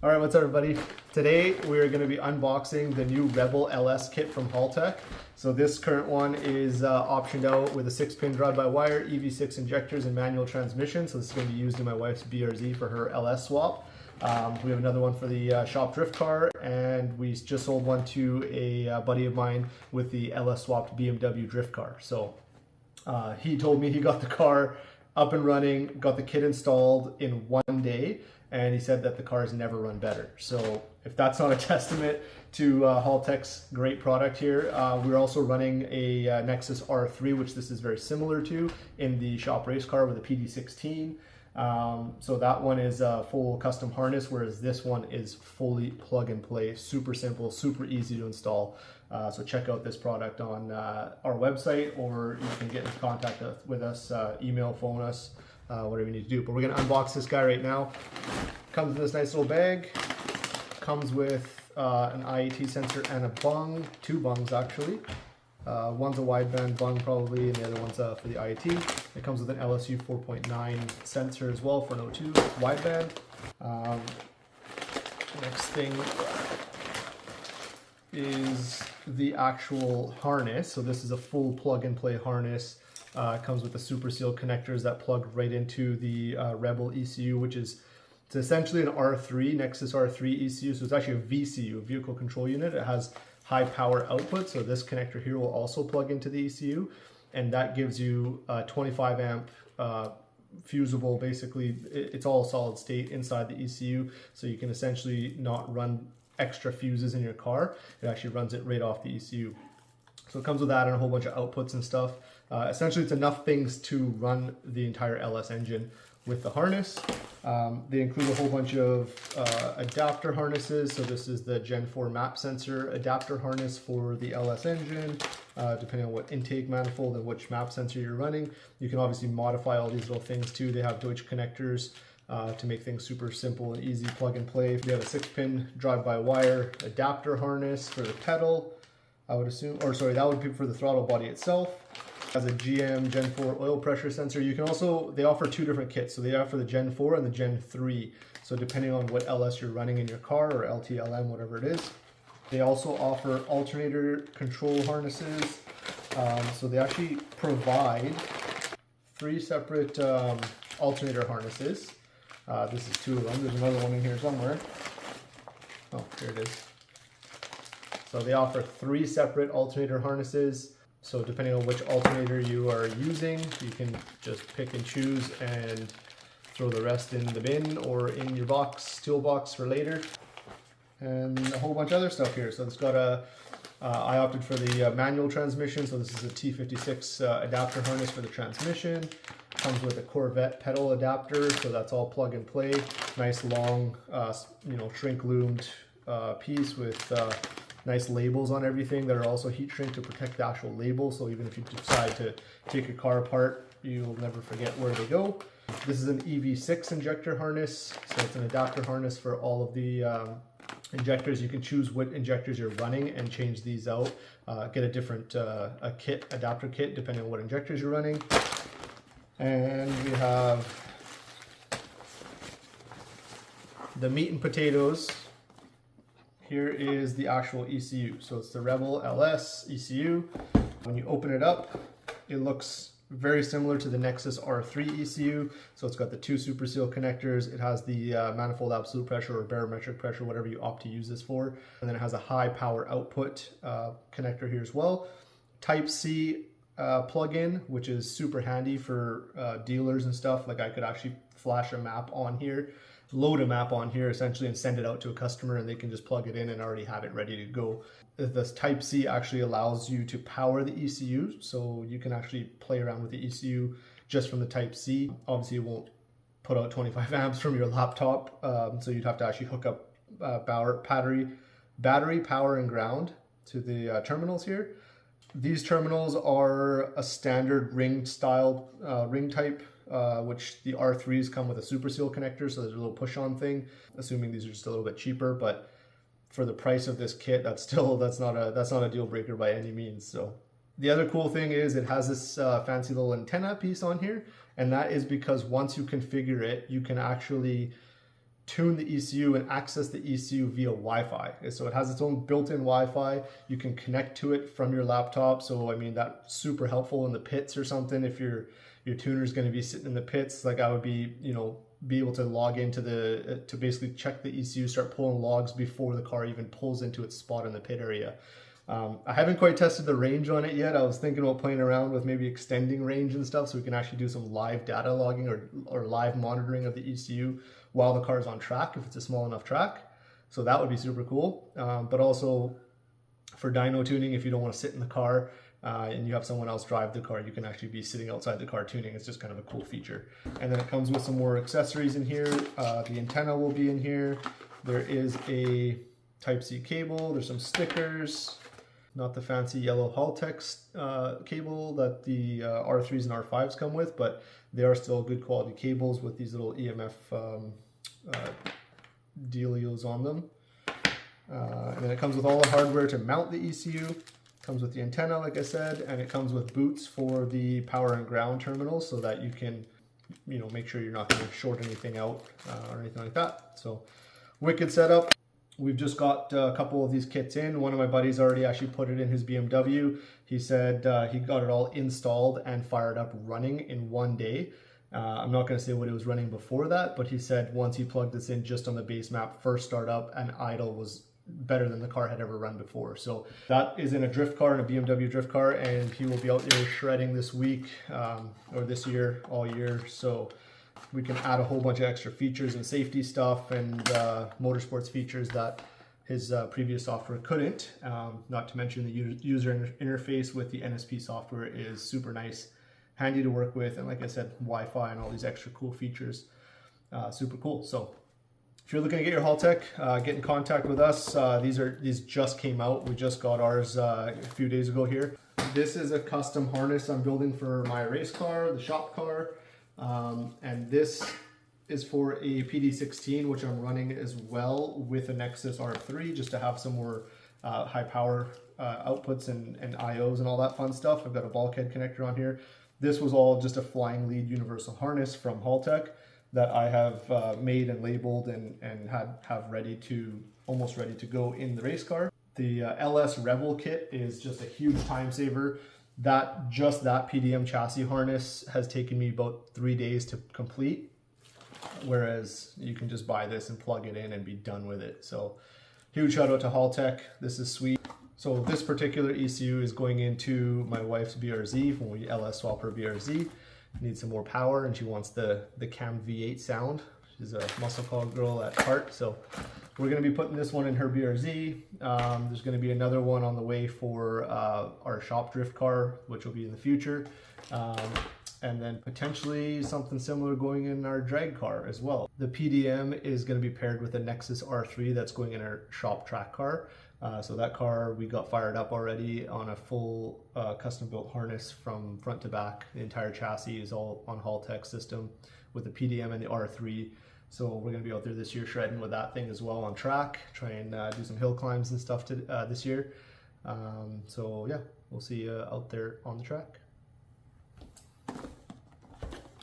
All right, what's up everybody? Today we're going to be unboxing the new Rebel LS kit from Haltech. So this current one is optioned out with a 6-pin drive-by-wire, EV6 injectors and manual transmission. So this is going to be used in my wife's BRZ for her LS swap. We have another one for the shop drift car, and we just sold one to a buddy of mine with the LS Swapped BMW drift car. So he told me he got the car up and running, got the kit installed in 1 day, and he said that the car has never run better. So if that's not a testament to Haltech's great product here, we're also running a Nexus R3, which this is very similar to, in the shop race car with a PD16. So that one is a full custom harness, whereas this one is fully plug and play, super simple, super easy to install. So check out this product on our website, or you can get in contact with us, email, phone us, whatever you need to do. But we're going to unbox this guy right now. Comes in this nice little bag. Comes with an IAT sensor and a bung, 2 bungs actually. One's a wideband bung probably, and the other one's for the IAT. It comes with an LSU 4.9 sensor as well for an O2 wideband. Next thing is the actual harness. So this is a full plug and play harness. It comes with the super seal connectors that plug right into the Rebel ECU, which is essentially an R3, Nexus R3 ECU. So it's actually a VCU, a vehicle control unit. It has high power output. So this connector here will also plug into the ECU, and that gives you a 25 amp fusible. Basically, it's all solid state inside the ECU. So you can essentially not run extra fuses in your car. It actually runs it right off the ECU. So it comes with that and a whole bunch of outputs and stuff. Essentially, it's enough things to run the entire LS engine with the harness. They include a whole bunch of adapter harnesses. So this is the Gen 4 map sensor adapter harness for the LS engine, depending on what intake manifold and which map sensor you're running. You can obviously modify all these little things too. They have Deutsch connectors to make things super simple and easy, plug and play. They have a 6-pin drive-by-wire adapter harness for the pedal, I would assume, or sorry, that would be for the throttle body itself. Has a GM Gen 4 oil pressure sensor. You can also, they offer 2 different kits. So they offer the Gen 4 and the Gen 3. So depending on what LS you're running in your car, or LTLM, whatever it is. They also offer alternator control harnesses. So they actually provide 3 separate alternator harnesses. This is 2 of them. There's another one in here somewhere. Oh, here it is. So they offer 3 separate alternator harnesses. So depending on which alternator you are using, you can just pick and choose and throw the rest in the bin or in your box, toolbox for later. And a whole bunch of other stuff here. So it's got I opted for the manual transmission. So this is a T56 adapter harness for the transmission. Comes with a Corvette pedal adapter. So that's all plug and play. Nice long, shrink loomed piece with nice labels on everything that are also heat shrink to protect the actual label. So even if you decide to take your car apart, you'll never forget where they go. This is an EV6 injector harness. So it's an adapter harness for all of the injectors. You can choose what injectors you're running and change these out. Get a different adapter kit, depending on what injectors you're running. And we have the meat and potatoes. Here is the actual ECU. So it's the Rebel LS ECU. When you open it up, it looks very similar to the Nexus R3 ECU. So it's got the 2 super seal connectors. It has the manifold absolute pressure or barometric pressure, whatever you opt to use this for. And then it has a high power output connector here as well. Type C plug-in, which is super handy for dealers and stuff. Like I could actually flash a map on here, load a map on here essentially, and send it out to a customer, and they can just plug it in and already have it ready to go. This Type C actually allows you to power the ECU, so you can actually play around with the ECU just from the Type C. Obviously it won't put out 25 amps from your laptop, so you'd have to actually hook up battery, power, and ground to the terminals here. These terminals are a standard ring style, ring type, which the R3s come with a super seal connector, so there's a little push on thing, assuming these are just a little bit cheaper, but for the price of this kit, that's not a deal breaker by any means. So the other cool thing is it has this fancy little antenna piece on here, and that is because once you configure it, you can actually tune the ECU and access the ECU via Wi-Fi. So it has its own built-in Wi-Fi. You can connect to it from your laptop. So I mean, that's super helpful in the pits or something. If your tuner is going to be sitting in the pits, like I would be, be able to log into to basically check the ECU, start pulling logs before the car even pulls into its spot in the pit area. I haven't quite tested the range on it yet. I was thinking about playing around with maybe extending range and stuff so we can actually do some live data logging or live monitoring of the ECU while the car's on track, if it's a small enough track. So that would be super cool. But also for dyno tuning, if you don't want to sit in the car and you have someone else drive the car, you can actually be sitting outside the car tuning. It's just kind of a cool feature. And then it comes with some more accessories in here. The antenna will be in here. There is a Type-C cable. There's some stickers. Not the fancy yellow Haltech cable that the R3s and R5s come with, but they are still good quality cables with these little EMF dealios on them. And then it comes with all the hardware to mount the ECU. It comes with the antenna, like I said, and it comes with boots for the power and ground terminals so that you can, make sure you're not going to short anything out or anything like that. So wicked setup. We've just got a couple of these kits in. One of my buddies already actually put it in his BMW. He said he got it all installed and fired up running in one day. I'm not going to say what it was running before that, but he said once he plugged this in just on the base map, first start up and idle was better than the car had ever run before. So that is in a drift car, in a BMW drift car, and he will be out there shredding this week or this year, all year. So we can add a whole bunch of extra features and safety stuff and motorsports features that his previous software couldn't. Not to mention the user interface with the NSP software is super nice, handy to work with, and like I said, Wi-Fi and all these extra cool features. Super cool. So if you're looking to get your Haltech, get in contact with us. These just came out. We just got ours a few days ago here. This is a custom harness I'm building for my race car, the shop car. And this is for a PD16, which I'm running as well with a Nexus R3, just to have some more high power outputs and IOs and all that fun stuff. I've got a bulkhead connector on here. This was all just a flying lead universal harness from Haltech that I have made and labeled and have almost ready to go in the race car. The LS Rebel kit is just a huge time saver. Just that PDM chassis harness has taken me about 3 days to complete, whereas you can just buy this and plug it in and be done with it. So huge shout out to Haltech. This is sweet. So this particular ECU is going into my wife's BRZ when we LS swapped her BRZ. Needs some more power and she wants the Cam V8 sound. She's a muscle car girl at heart, so we're going to be putting this one in her BRZ. There's going to be another one on the way for our shop drift car, which will be in the future. And then potentially something similar going in our drag car as well. The PDM is going to be paired with a Nexus R3 that's going in our shop track car. So that car we got fired up already on a full custom built harness from front to back. The entire chassis is all on Haltech system with the PDM and the R3. So we're going to be out there this year shredding with that thing as well on track, try and do some hill climbs and stuff this year. So yeah, we'll see you out there on the track.